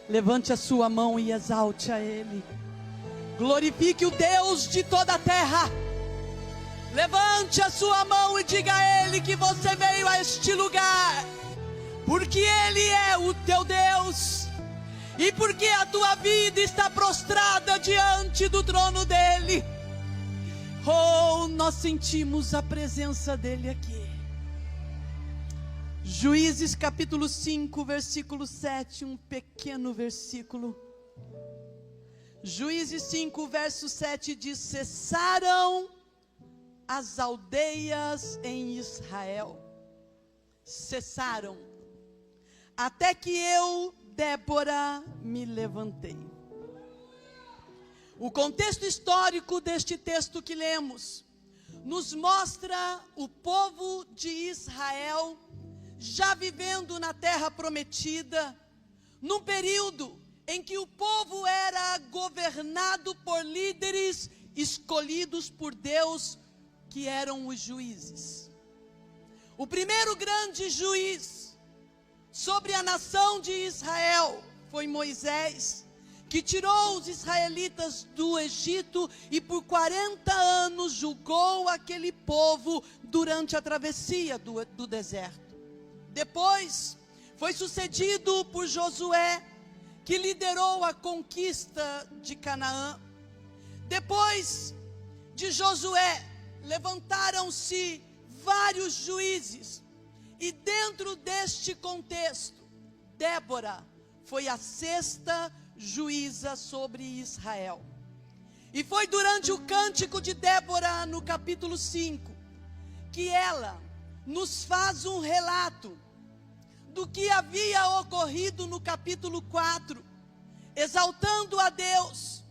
Levante a sua mão e exalte a Ele. Glorifique o Deus de toda a terra. Levante a sua mão e diga a Ele que você veio a este lugar, porque Ele é o teu Deus, e porque a tua vida está prostrada diante do trono dEle. Oh, nós sentimos a presença dEle aqui. Juízes capítulo 5, versículo 7, um pequeno versículo. Juízes 5, verso 7 diz: cessaram as aldeias em Israel. Cessaram, até que eu, Débora, me levantei. O contexto histórico deste texto que lemos nos mostra o povo de Israel já vivendo na terra prometida, num período em que o povo era governado por líderes escolhidos por Deus, que eram os juízes. O primeiro grande juiz sobre a nação de Israel foi Moisés, que tirou os israelitas do Egito e por 40 anos julgou aquele povo durante a travessia do deserto. Depois foi sucedido por Josué, que liderou a conquista de Canaã. Depois de Josué, levantaram-se vários juízes, e dentro deste contexto, Débora foi a sexta juíza sobre Israel. E foi durante o cântico de Débora, no capítulo 5, que ela nos faz um relato do que havia ocorrido no capítulo 4, exaltando a Deus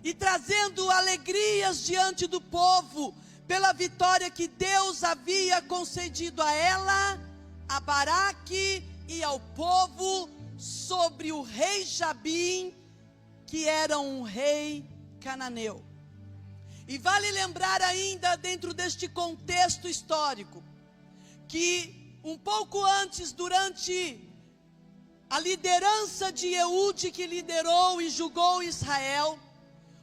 e trazendo alegrias diante do povo, pela vitória que Deus havia concedido a ela, a Baraque e ao povo, sobre o rei Jabim, que era um rei cananeu. E vale lembrar ainda, dentro deste contexto histórico, que um pouco antes, durante a liderança de Eude, que liderou e julgou Israel,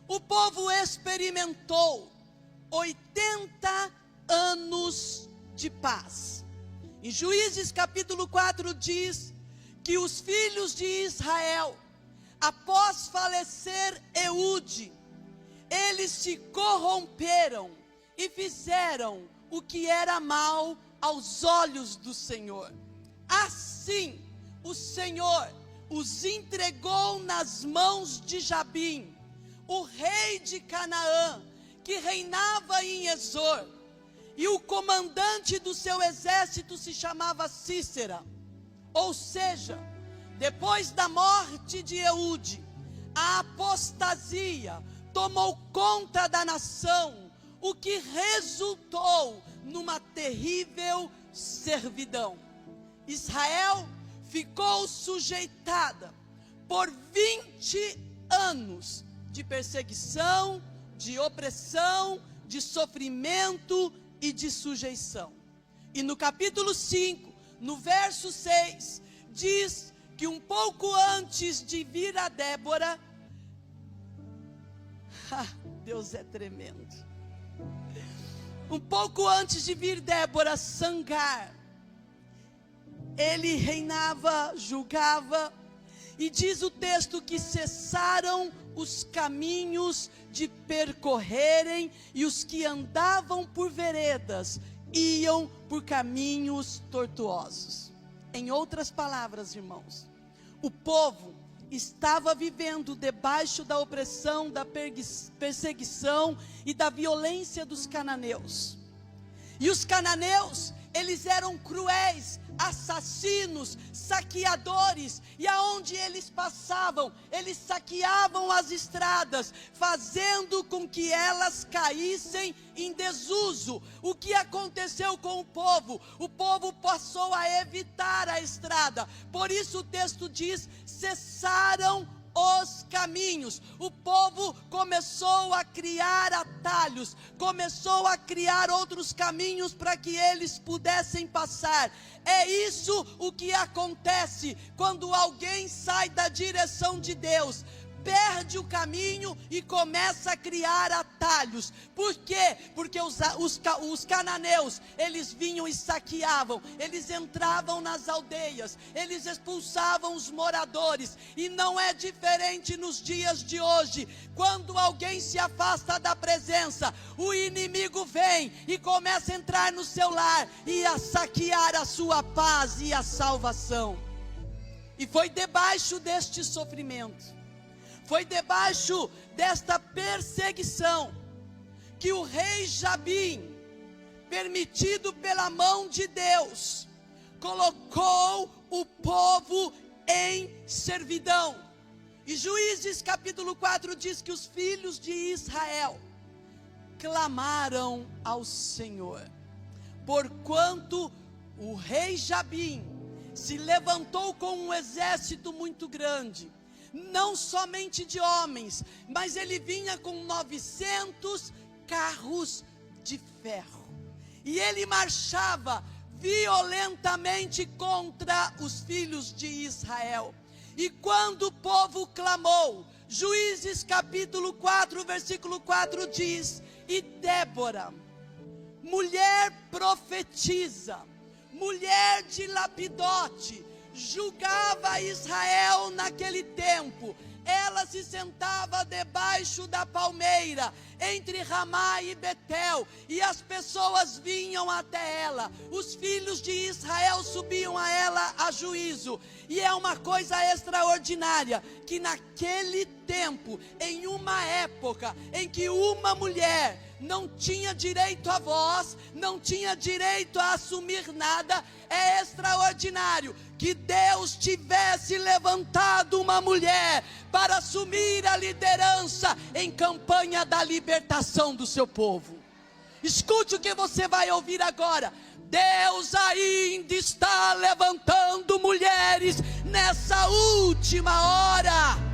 o povo experimentou 80 anos de paz. Em Juízes capítulo 4 diz que os filhos de Israel, após falecer Eude, eles se corromperam e fizeram o que era mal aos olhos do Senhor. Assim, o Senhor os entregou nas mãos de Jabim, o rei de Canaã, que reinava em Ezor, e o comandante do seu exército se chamava Cícera. Ou seja, depois da morte de Eude, a apostasia tomou conta da nação, o que resultou numa terrível servidão. Israel ficou sujeitada por 20 anos de perseguição, de opressão, de sofrimento e de sujeição. E no capítulo 5, no verso 6, diz que um pouco antes de vir a Débora, Deus é tremendo. Um pouco antes de vir Débora, Sangar, ele reinava, julgava, e diz o texto que cessaram os caminhos de percorrerem, e os que andavam por veredas iam por caminhos tortuosos. Em outras palavras, irmãos, o povo estava vivendo debaixo da opressão, da perseguição e da violência dos cananeus. E os cananeus, eles eram cruéis, assassinos, saqueadores, e aonde eles passavam, eles saqueavam as estradas, fazendo com que elas caíssem em desuso. O que aconteceu com o povo? O povo passou a evitar a estrada. Por isso o texto diz: cessaram os caminhos. O povo começou a criar atalhos, começou a criar outros caminhos para que eles pudessem passar. É isso o que acontece quando alguém sai da direção de Deus. Perde o caminho e começa a criar atalhos. Por quê? Porque os cananeus, eles vinham e saqueavam, eles entravam nas aldeias, eles expulsavam os moradores. E não é diferente nos dias de hoje. Quando alguém se afasta da presença, o inimigo vem e começa a entrar no seu lar e a saquear a sua paz e a salvação. E foi debaixo deste sofrimento, foi debaixo desta perseguição, que o rei Jabim, permitido pela mão de Deus, colocou o povo em servidão. E Juízes capítulo 4 diz que os filhos de Israel clamaram ao Senhor, porquanto o rei Jabim se levantou com um exército muito grande, não somente de homens, mas ele vinha com 900 carros de ferro, e ele marchava violentamente contra os filhos de Israel. E quando o povo clamou, Juízes capítulo 4, versículo 4 diz: e Débora, mulher profetisa, mulher de Lapidote, julgava Israel naquele tempo. Ela se sentava debaixo da palmeira, entre Ramá e Betel, e as pessoas vinham até ela. Os filhos de Israel subiam a ela a juízo. E é uma coisa extraordinária, que naquele tempo, em uma época em que uma mulher não tinha direito à voz, não tinha direito a assumir nada, é extraordinário que Deus tivesse levantado uma mulher para assumir a liderança em campanha da libertação do seu povo. Escute o que você vai ouvir agora. Deus ainda está levantando mulheres nessa última hora.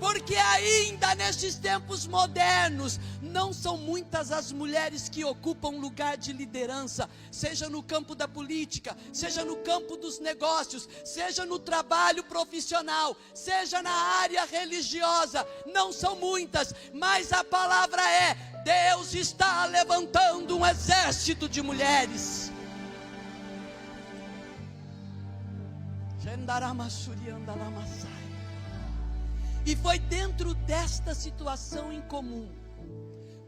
Porque ainda nestes tempos modernos, não são muitas as mulheres que ocupam lugar de liderança, seja no campo da política, seja no campo dos negócios, seja no trabalho profissional, seja na área religiosa. Não são muitas, mas a palavra é: Deus está levantando um exército de mulheres. E foi dentro desta situação incomum,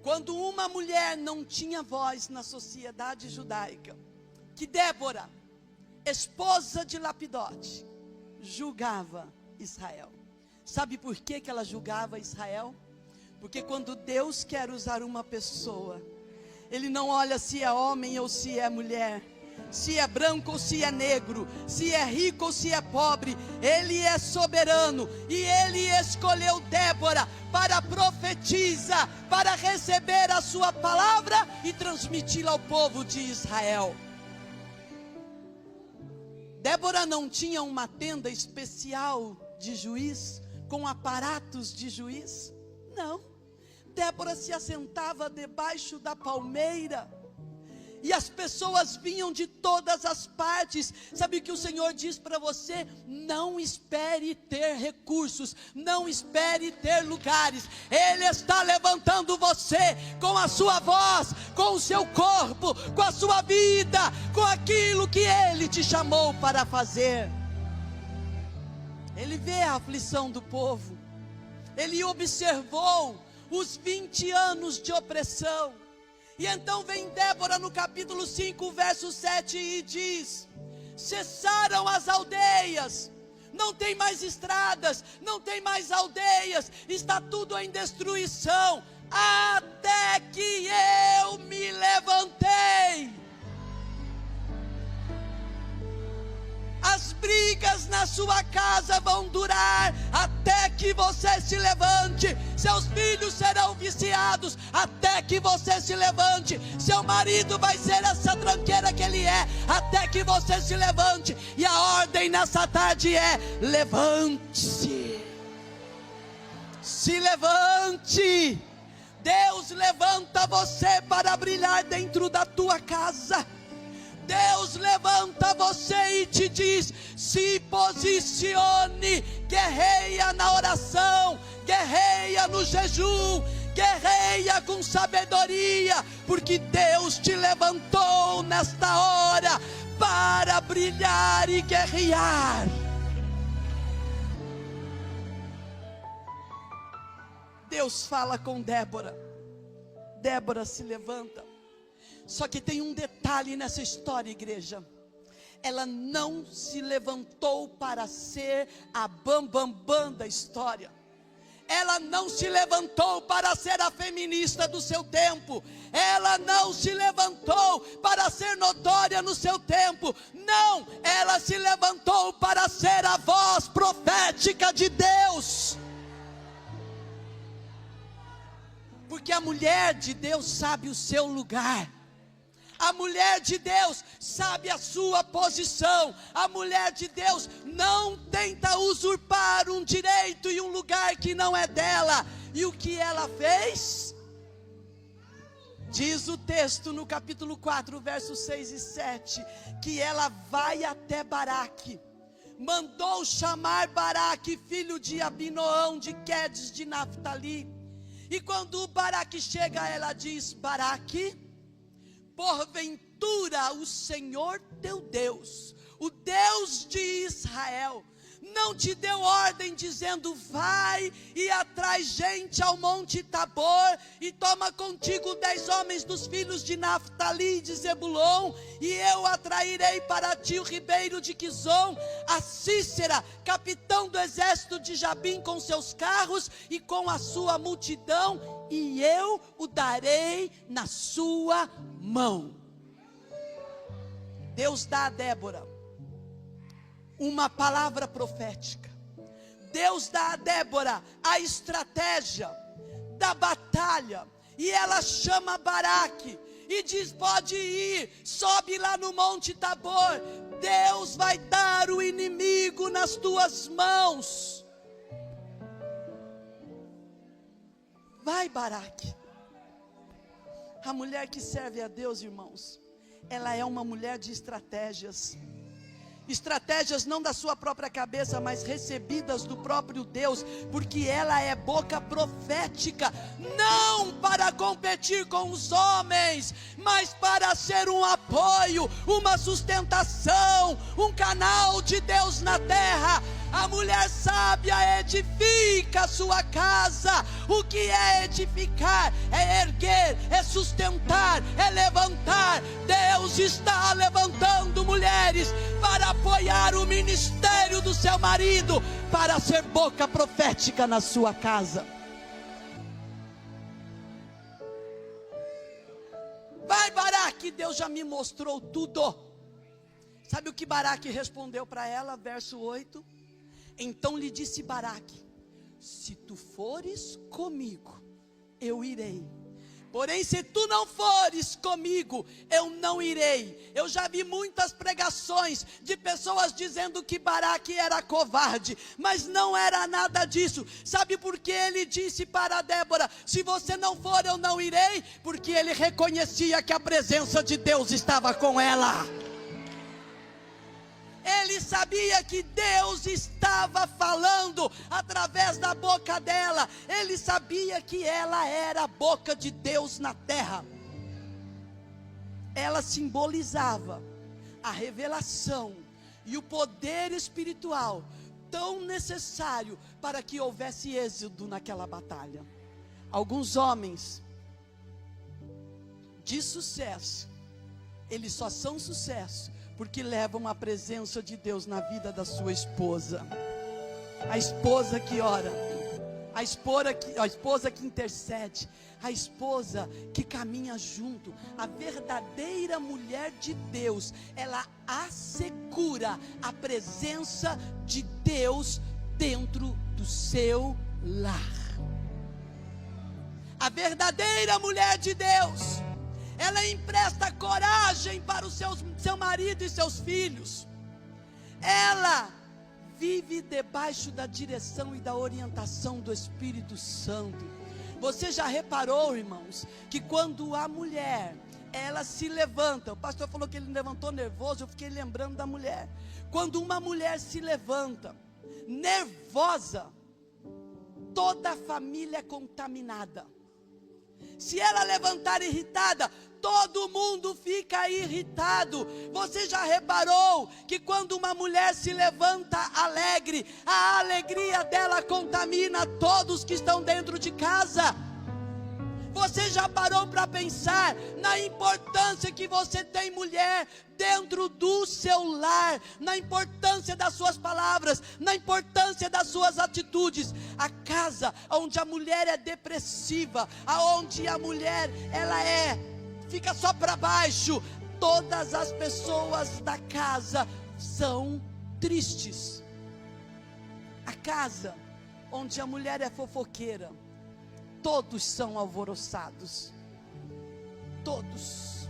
quando uma mulher não tinha voz na sociedade judaica, que Débora, esposa de Lapidote, julgava Israel. Sabe por que ela julgava Israel? Porque quando Deus quer usar uma pessoa, Ele não olha se é homem ou se é mulher, se é branco ou se é negro, se é rico ou se é pobre. Ele é soberano, e Ele escolheu Débora para profetizar, para receber a sua palavra e transmiti-la ao povo de Israel. Débora não tinha uma tenda especial de juiz, com aparatos de juiz. Não, Débora se assentava debaixo da palmeira, e as pessoas vinham de todas as partes. Sabe o que o Senhor diz para você? Não espere ter recursos, não espere ter lugares. Ele está levantando você com a sua voz, com o seu corpo, com a sua vida, com aquilo que Ele te chamou para fazer. Ele vê a aflição do povo, Ele observou os 20 anos de opressão. E então vem Débora no capítulo 5, verso 7 e diz: cessaram as aldeias, não tem mais estradas, não tem mais aldeias, está tudo em destruição, até que eu me levantei. As brigas na sua casa vão durar até que você se levante. Seus filhos serão viciados até que você se levante. Seu marido vai ser essa tranqueira que ele é até que você se levante. E a ordem nessa tarde é: levante-se. Se levante. Deus levanta você para brilhar dentro da tua casa. Deus levanta você e te diz: se posicione, guerreia na oração, guerreia no jejum, guerreia com sabedoria, porque Deus te levantou nesta hora para brilhar e guerrear. Deus fala com Débora. Débora se levanta. Só que tem um detalhe nessa história, igreja. Ela não se levantou para ser a bambambam da história. Ela não se levantou para ser a feminista do seu tempo. Ela não se levantou para ser notória no seu tempo. Não, ela se levantou para ser a voz profética de Deus. Porque a mulher de Deus sabe o seu lugar. A mulher de Deus sabe a sua posição. A mulher de Deus não tenta usurpar um direito e um lugar que não é dela. E o que ela fez? Diz o texto no capítulo 4, versos 6 e 7, que ela vai até Baraque. Mandou chamar Baraque, filho de Abinoão, de Quedes de Naftali. E quando Baraque chega, ela diz: Baraque, porventura o Senhor teu Deus, o Deus de Israel, não te deu ordem dizendo: vai e atrai gente ao monte Tabor, e toma contigo 10 homens dos filhos de Naftali e de Zebulon, e eu atrairei para ti o ribeiro de Quizon, a Cícera, capitão do exército de Jabim, com seus carros e com a sua multidão, e eu o darei na sua mão. Deus dá a Débora uma palavra profética. Deus dá a Débora a estratégia da batalha, e ela chama Baraque e diz: pode ir, sobe lá no monte Tabor, Deus vai dar o inimigo nas tuas mãos. Vai, Baraque. A mulher que serve a Deus, irmãos, ela é uma mulher de estratégias. Estratégias não da sua própria cabeça, mas recebidas do próprio Deus, porque ela é boca profética, não para competir com os homens, mas para ser um apoio, uma sustentação, um canal de Deus na terra. A mulher sábia edifica a sua casa. O que é edificar? É erguer, é sustentar, é levantar. Deus está levantando mulheres para apoiar o ministério do seu marido, para ser boca profética na sua casa. Vai, Baraque, Deus já me mostrou tudo. Sabe o que Baraque respondeu para ela? Verso 8. Então lhe disse Baraque: se tu fores comigo, eu irei. Porém, se tu não fores comigo, eu não irei. Eu já vi muitas pregações de pessoas dizendo que Baraque era covarde, mas não era nada disso. Sabe por que ele disse para Débora: se você não for, eu não irei? Porque ele reconhecia que a presença de Deus estava com ela. Ele sabia que Deus estava falando através da boca dela. Ele sabia que ela era a boca de Deus na terra. Ela simbolizava a revelação e o poder espiritual tão necessário para que houvesse êxito naquela batalha. Alguns homens de sucesso, eles só são sucesso porque levam a presença de Deus na vida da sua esposa. A esposa que ora, a esposa que intercede, a esposa que caminha junto, a verdadeira mulher de Deus, ela assegura a presença de Deus dentro do seu lar. A verdadeira mulher de Deus, ela empresta coragem para o seu marido e seus filhos. Ela vive debaixo da direção e da orientação do Espírito Santo. Você já reparou, irmãos, que quando a mulher, ela se levanta, o pastor falou que ele levantou nervoso, eu fiquei lembrando da mulher. Quando uma mulher se levanta nervosa, toda a família é contaminada. Se ela levantar irritada, todo mundo fica irritado. Você já reparou que quando uma mulher se levanta alegre, a alegria dela contamina todos que estão dentro de casa? Você já parou para pensar na importância que você tem, mulher, dentro do seu lar, na importância das suas palavras, na importância das suas atitudes? A casa onde a mulher é depressiva, aonde a mulher fica só para baixo, todas as pessoas da casa são tristes. A casa onde a mulher é fofoqueira, todos são alvoroçados, todos.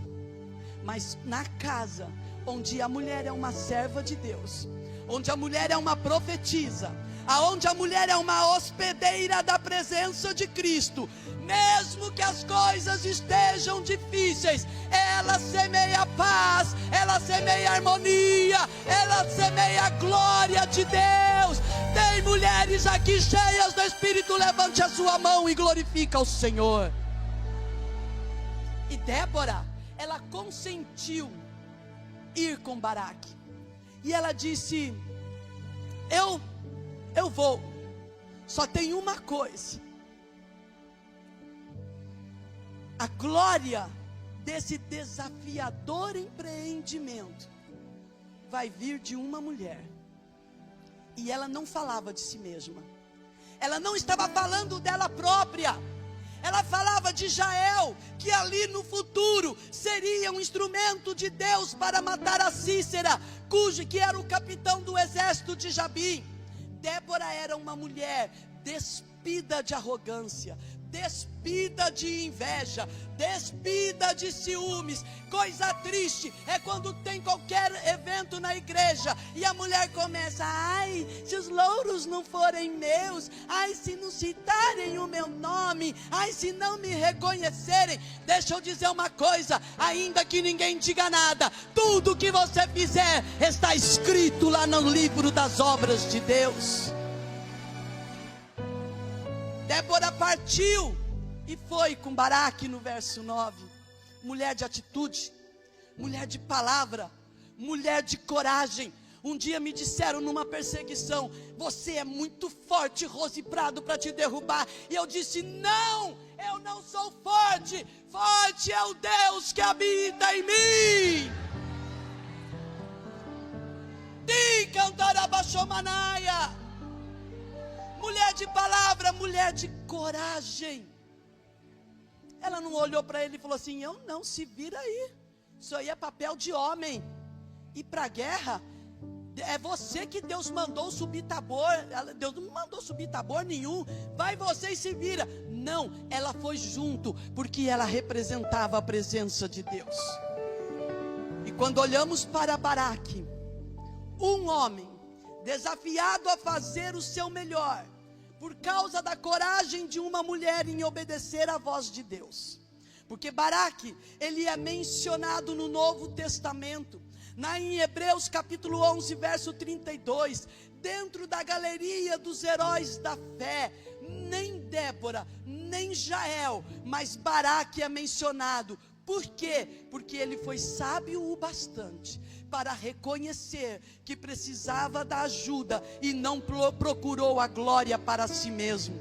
Mas na casa onde a mulher é uma serva de Deus, onde a mulher é uma profetisa, aonde a mulher é uma hospedeira da presença de Cristo, mesmo que as coisas estejam difíceis, ela semeia paz, ela semeia harmonia, ela semeia a glória de Deus. Tem mulheres aqui cheias do Espírito, levante a sua mão e glorifica o Senhor. E Débora, ela consentiu ir com Baraque, e ela disse: eu vou, só tem uma coisa, a glória desse desafiador empreendimento vai vir de uma mulher. E ela não falava de si mesma, ela não estava falando dela própria, ela falava de Jael, que ali no futuro seria um instrumento de Deus para matar a Cícera, que era o capitão do exército de Jabim. Débora era uma mulher despida de arrogância, despida de inveja, despida de ciúmes. Coisa triste é quando tem qualquer evento na igreja e a mulher começa: ai, se os louros não forem meus, ai, se não citarem o meu nome, ai, se não me reconhecerem. Deixa eu dizer uma coisa, ainda que ninguém diga nada, tudo que você fizer está escrito lá no livro das obras de Deus. Débora partiu e foi com Baraque no verso 9. Mulher de atitude, mulher de palavra, mulher de coragem. Um dia me disseram numa perseguição: você é muito forte, Rose Prado, para te derrubar. E eu disse: não, eu não sou forte, forte é o Deus que habita em mim. Ti cantarabachomanaia. Mulher de palavra, mulher de coragem. Ela não olhou para ele e falou assim: eu não, se vira aí, isso aí é papel de homem. E para a guerra, é você que Deus mandou subir Tabor. Deus não mandou subir Tabor nenhum, vai você e se vira. Não, ela foi junto, porque ela representava a presença de Deus. E quando olhamos para Baraque, um homem desafiado a fazer o seu melhor, por causa da coragem de uma mulher em obedecer à voz de Deus. Porque Baraque, ele é mencionado no Novo Testamento, em Hebreus capítulo 11, verso 32, dentro da galeria dos heróis da fé. Nem Débora, nem Jael, mas Baraque é mencionado. Por quê? Porque ele foi sábio o bastante para reconhecer que precisava da ajuda e não procurou a glória para si mesmo.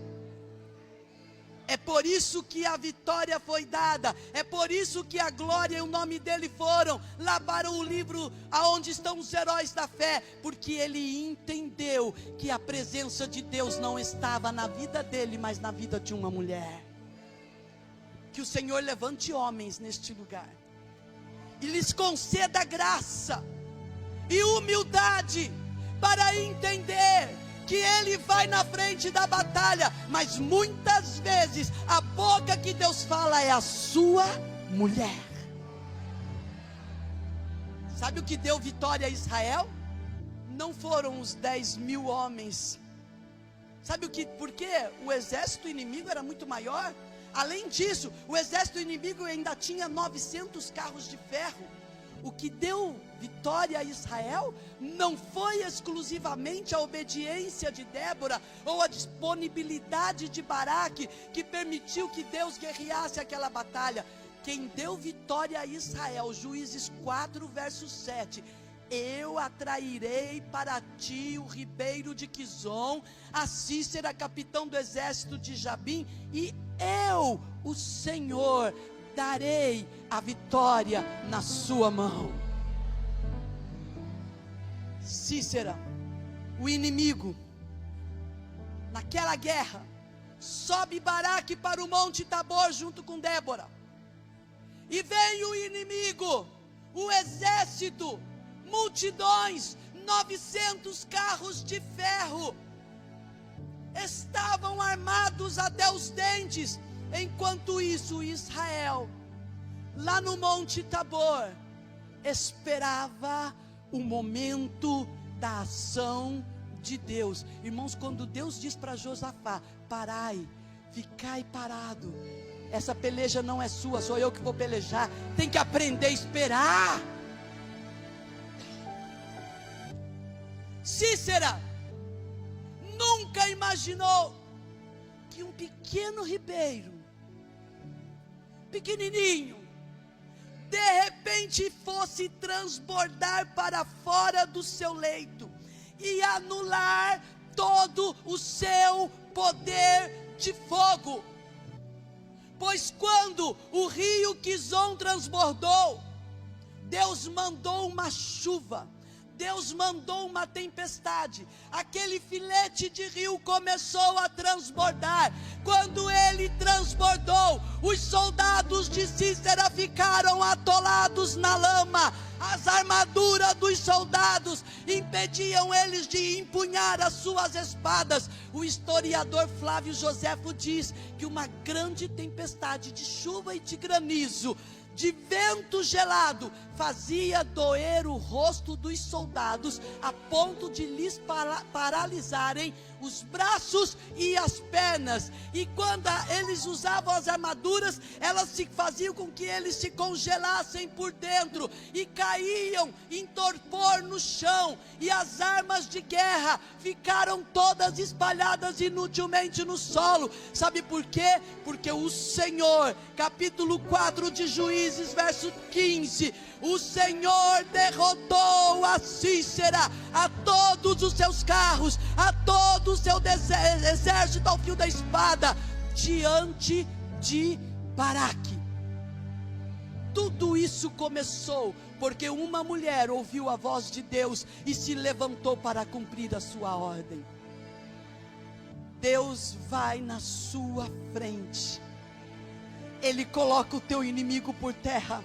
É por isso que a vitória foi dada, é por isso que a glória e o nome dele foram. Lavaram o livro aonde estão os heróis da fé, porque ele entendeu que a presença de Deus não estava na vida dele, mas na vida de uma mulher. Que o Senhor levante homens neste lugar, e lhes conceda graça e humildade, para entender que ele vai na frente da batalha, mas muitas vezes a boca que Deus fala é a sua mulher. Sabe o que deu vitória a Israel? Não foram os 10.000 homens. Sabe por quê? O exército inimigo era muito maior. Além disso, o exército inimigo ainda tinha 900 carros de ferro. O que deu vitória a Israel não foi exclusivamente a obediência de Débora ou a disponibilidade de Baraque, que permitiu que Deus guerreasse aquela batalha. Quem deu vitória a Israel, Juízes 4, verso 7, eu atrairei para ti o ribeiro de Quizon, a Sísera, capitão do exército de Jabim, e eu, o Senhor, darei a vitória na sua mão. Sísera, o inimigo, naquela guerra, sobe Baraque para o Monte Tabor junto com Débora, e vem o inimigo, o exército, multidões, 900 carros de ferro, estavam armados até os dentes. Enquanto isso, Israel, lá no Monte Tabor, esperava o momento da ação de Deus. Irmãos, quando Deus diz para Josafá: parai, ficai parado, essa peleja não é sua, sou eu que vou pelejar. Tem que aprender a esperar. Sísera nunca imaginou que um pequeno ribeiro, pequenininho, de repente fosse transbordar para fora do seu leito e anular todo o seu poder de fogo. Pois quando o rio Quizon transbordou, Deus mandou uma chuva, Deus mandou uma tempestade, aquele filete de rio começou a transbordar. Quando ele transbordou, os soldados de Sísera ficaram atolados na lama. As armaduras dos soldados impediam eles de empunhar as suas espadas. O historiador Flávio Joséfo diz que uma grande tempestade de chuva e de granizo, de vento gelado, fazia doer o rosto dos soldados, a ponto de lhes paralisarem os braços e as pernas. E quando eles usavam as armaduras, elas faziam com que eles se congelassem por dentro e caíam em torpor no chão, e as armas de guerra ficaram todas espalhadas inutilmente no solo. Sabe por quê? Porque o Senhor, capítulo 4 de Juízes, verso 15, o Senhor derrotou a Sísera, a todos os seus carros, a todo o seu exército ao fio da espada, diante de Baraque. Tudo isso começou porque uma mulher ouviu a voz de Deus e se levantou para cumprir a sua ordem. Deus vai na sua frente, Ele coloca o teu inimigo por terra.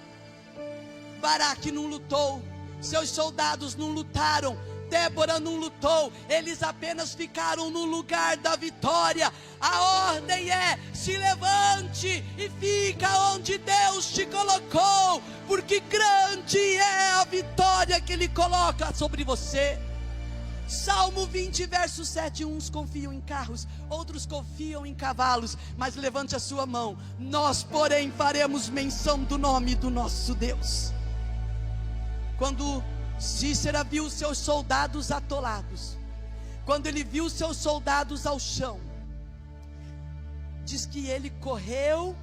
Baraque não lutou, seus soldados não lutaram, Débora não lutou, eles apenas ficaram no lugar da vitória. A ordem é: se levante e fica onde Deus te colocou, porque grande é a vitória que Ele coloca sobre você. Salmo 20, verso 7, uns confiam em carros, outros confiam em cavalos, mas levante a sua mão, nós porém faremos menção do nome do nosso Deus. Quando Sísera viu seus soldados atolados, quando ele viu seus soldados ao chão, diz que ele correu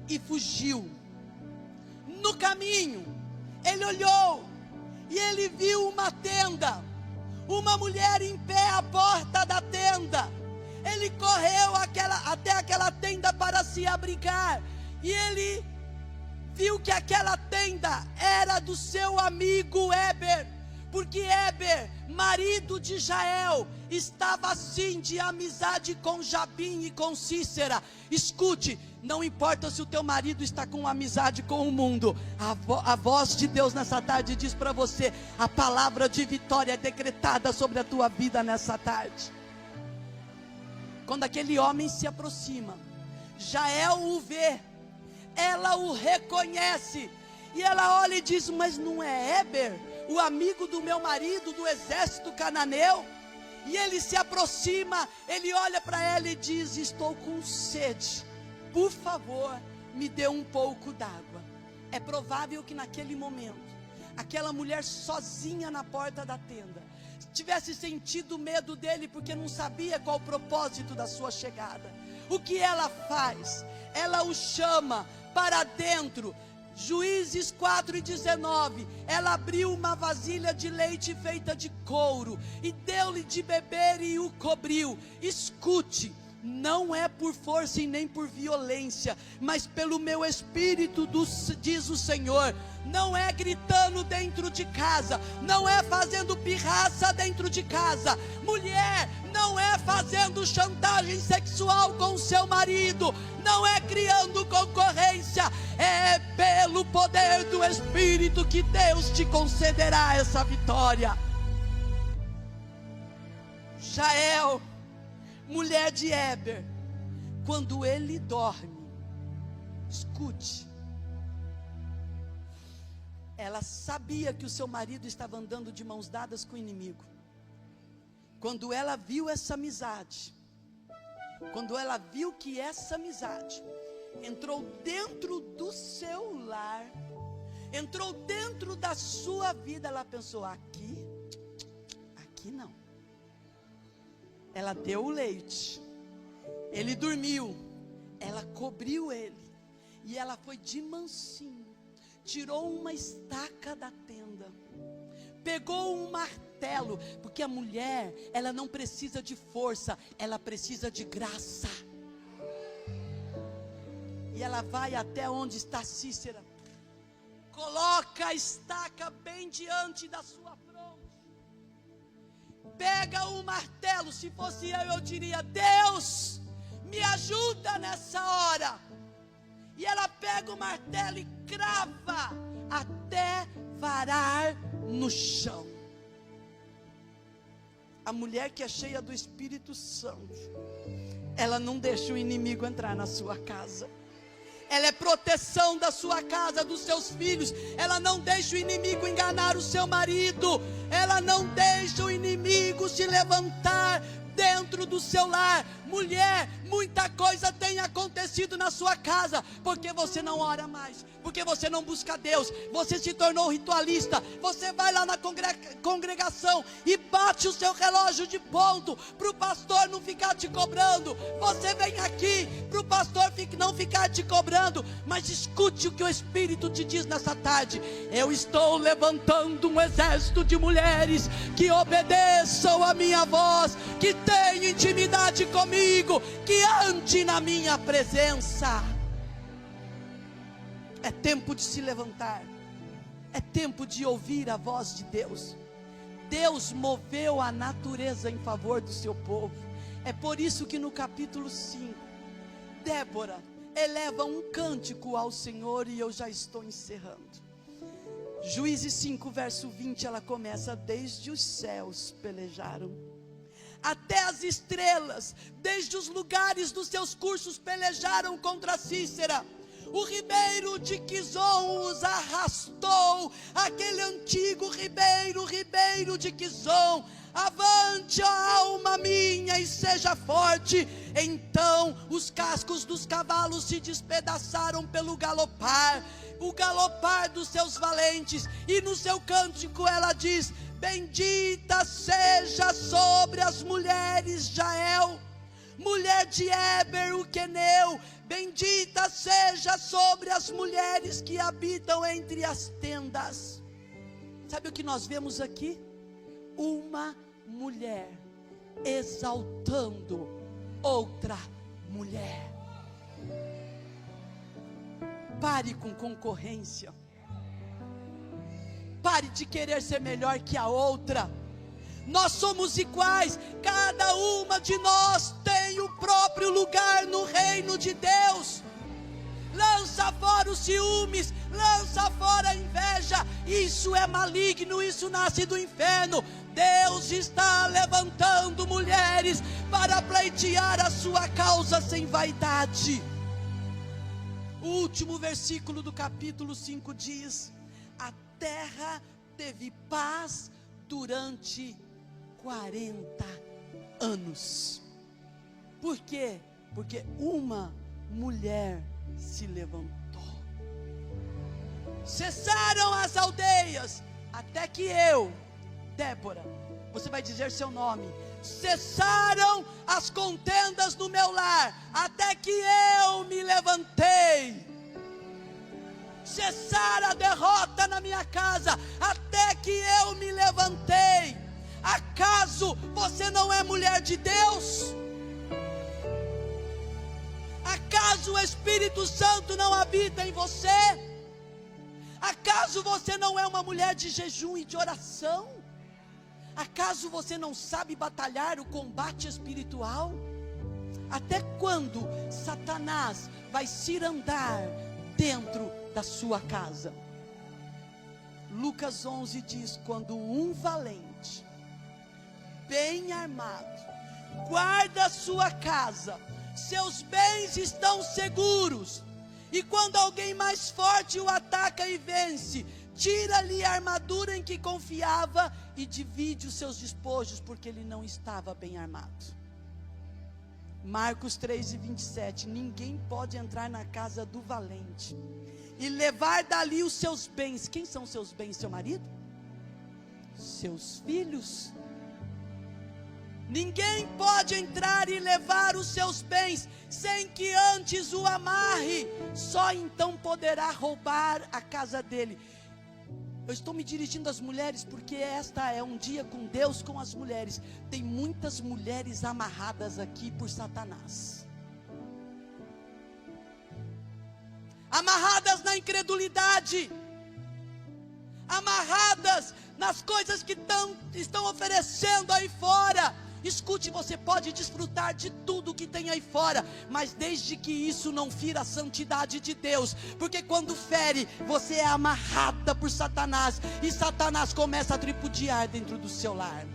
e fugiu. No caminho, ele olhou e ele viu uma tenda, uma mulher em pé à porta da tenda. Ele correu até aquela tenda para se abrigar, e ele viu que aquela tenda era do seu amigo Éber, porque Éber, marido de Jael, estava assim de amizade com Jabim e com Sísera. Escute, não importa se o teu marido está com amizade com o mundo, a voz de Deus nessa tarde diz para você: a palavra de vitória é decretada sobre a tua vida nessa tarde. Quando aquele homem se aproxima, Jael o vê, ela o reconhece, e ela olha e diz: mas não é Éber, o amigo do meu marido, do exército cananeu? E ele se aproxima, ele olha para ela e diz: estou com sede, por favor, me dê um pouco d'água. É provável que naquele momento, aquela mulher sozinha na porta da tenda, tivesse sentido medo dele, porque não sabia qual o propósito da sua chegada. O que ela faz? Ela o chama para dentro. Juízes 4:19, ela abriu uma vasilha de leite feita de couro, e deu-lhe de beber e o cobriu. Escute, não é por força e nem por violência, mas pelo meu espírito, diz o Senhor. Não é gritando dentro de casa, não é fazendo pirraça dentro de casa. Mulher, não é fazendo chantagem sexual com seu marido, não é criando concorrência, é pelo poder do Espírito que Deus te concederá essa vitória. Jael, mulher de Éber, quando ele dorme, escute, ela sabia que o seu marido estava andando de mãos dadas com o inimigo. Quando ela viu essa amizade, quando ela viu que essa amizade entrou dentro do seu lar, entrou dentro da sua vida, ela pensou: aqui não. Ela deu o leite, ele dormiu, ela cobriu ele, e ela foi de mansinho, tirou uma estaca da tenda, pegou um martelo, porque a mulher, ela não precisa de força, ela precisa de graça. E ela vai até onde está Sísera, coloca a estaca bem diante da sua fronte, pega o martelo. Se fosse eu diria: Deus, me ajuda nessa hora. E ela pega o martelo e crava até varar no chão. A mulher que é cheia do Espírito Santo, ela não deixa o inimigo entrar na sua casa. Ela é proteção da sua casa, dos seus filhos. Ela não deixa o inimigo enganar o seu marido. Ela não deixa o inimigo se levantar dentro do seu lar. Mulher, muita coisa tem acontecido na sua casa, porque você não ora mais, porque você não busca Deus, você se tornou ritualista. Você vai lá na congregação e bate o seu relógio de ponto, para o pastor não ficar te cobrando. Você vem aqui para o pastor não ficar te cobrando. Mas escute o que o Espírito te diz nessa tarde: eu estou levantando um exército de mulheres que obedeçam a minha voz, que tenham intimidade comigo, que ande na minha presença. É tempo de se levantar, é tempo de ouvir a voz de Deus. Deus moveu a natureza em favor do seu povo. É por isso que no capítulo 5, Débora eleva um cântico ao Senhor, e eu já estou encerrando. Juízes 5, verso 20, ela começa: desde os céus pelejaram, até as estrelas, desde os lugares dos seus cursos pelejaram contra Sísera. O ribeiro de Quizon os arrastou, aquele antigo ribeiro, ribeiro de Quizon. Avante, ó alma minha, e seja forte. Então os cascos dos cavalos se despedaçaram pelo galopar, o galopar dos seus valentes. E no seu cântico ela diz: bendita seja sobre as mulheres Jael, mulher de Éber o queneu. Bendita seja sobre as mulheres que habitam entre as tendas. Sabe o que nós vemos aqui? Uma mulher exaltando outra mulher. Pare com concorrência. Pare de querer ser melhor que a outra. Nós somos iguais. Cada uma de nós tem o próprio lugar no reino de Deus. Lança fora os ciúmes, lança fora a inveja. Isso é maligno, isso nasce do inferno. Deus está levantando mulheres para pleitear a sua causa sem vaidade. O último versículo do capítulo 5 diz: a terra teve paz durante 40 anos. Por quê? Porque uma mulher se levantou. Cessaram as aldeias, até que eu, Débora, você vai dizer seu nome, cessaram as contendas no meu lar, até que eu me levantei. Cessar a derrota na minha casa, até que eu me levantei. Acaso você não é mulher de Deus? Acaso o Espírito Santo não habita em você? Acaso você não é uma mulher de jejum e de oração? Acaso você não sabe batalhar o combate espiritual? Até quando Satanás vai cirandar dentro da sua casa? Lucas 11 diz: quando um valente, bem armado, guarda a sua casa, seus bens estão seguros. E quando alguém mais forte o ataca e vence, tira-lhe a armadura em que confiava e divide os seus despojos, porque ele não estava bem armado. Marcos 3:27, ninguém pode entrar na casa do valente e levar dali os seus bens. Quem são os seus bens? Seu marido? Seus filhos? Ninguém pode entrar e levar os seus bens sem que antes o amarre. Só então poderá roubar a casa dele. Eu estou me dirigindo às mulheres porque esta é um dia com Deus, com as mulheres. Tem muitas mulheres amarradas aqui por Satanás. Amarradas na incredulidade. Amarradas nas coisas que estão oferecendo aí fora. Escute, você pode desfrutar de tudo que tem aí fora, mas desde que isso não fira a santidade de Deus, porque quando fere, você é amarrada por Satanás, e Satanás começa a tripudiar dentro do seu lar.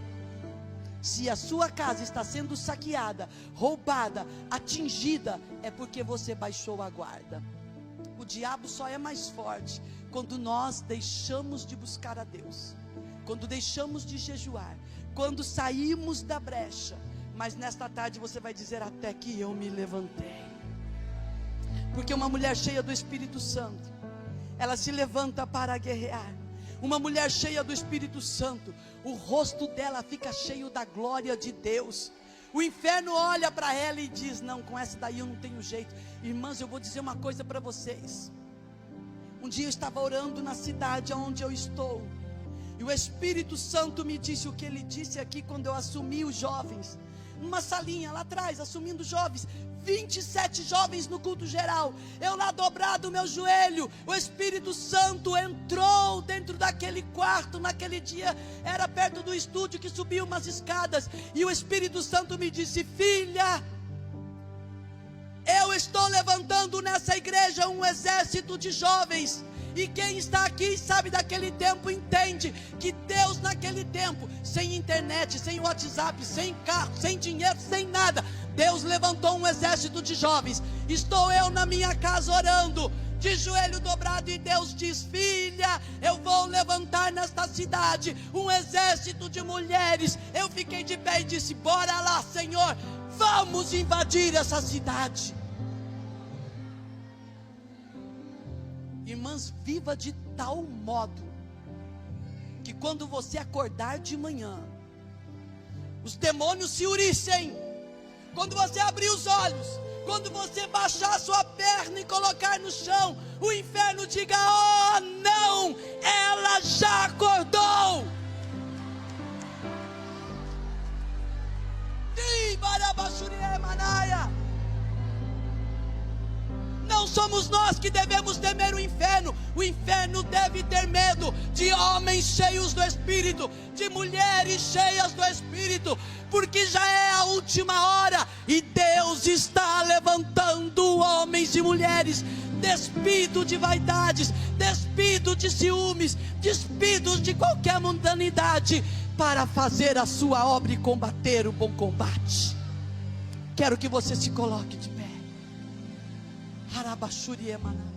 Se a sua casa está sendo saqueada, roubada, atingida, é porque você baixou a guarda. O diabo só é mais forte quando nós deixamos de buscar a Deus, quando deixamos de jejuar, quando saímos da brecha. Mas nesta tarde você vai dizer: até que eu me levantei. Porque uma mulher cheia do Espírito Santo, ela se levanta para guerrear. Uma mulher cheia do Espírito Santo, o rosto dela fica cheio da glória de Deus. O inferno olha para ela e diz: não, com essa daí eu não tenho jeito. Irmãs, eu vou dizer uma coisa para vocês. Um dia eu estava orando na cidade onde eu estou, e o Espírito Santo me disse o que ele disse aqui quando eu assumi os jovens. Numa salinha lá atrás, assumindo jovens, 27 jovens no culto geral. Eu lá dobrado o meu joelho, o Espírito Santo entrou dentro daquele quarto. Naquele dia era perto do estúdio que subia umas escadas. E o Espírito Santo me disse: filha, eu estou levantando nessa igreja um exército de jovens. E quem está aqui sabe daquele tempo, entende que Deus naquele tempo, sem internet, sem WhatsApp, sem carro, sem dinheiro, sem nada, Deus levantou um exército de jovens. Estou eu na minha casa orando, de joelho dobrado, e Deus diz: filha, eu vou levantar nesta cidade um exército de mulheres. Eu fiquei de pé e disse: bora lá, Senhor, vamos invadir essa cidade. Irmãs, viva de tal modo que quando você acordar de manhã, os demônios se urissem. Quando você abrir os olhos, quando você baixar a sua perna e colocar no chão, o inferno diga: oh não, ela já acordou. somos nós que devemos temer o inferno. O inferno deve ter medo de homens cheios do Espírito, de mulheres cheias do Espírito, porque já é a última hora e Deus está levantando homens e mulheres despidos de vaidades, despidos de ciúmes, despidos de qualquer mundanidade, para fazer a sua obra e combater o bom combate. Quero que você se coloque de pé. Harabashuri Emana.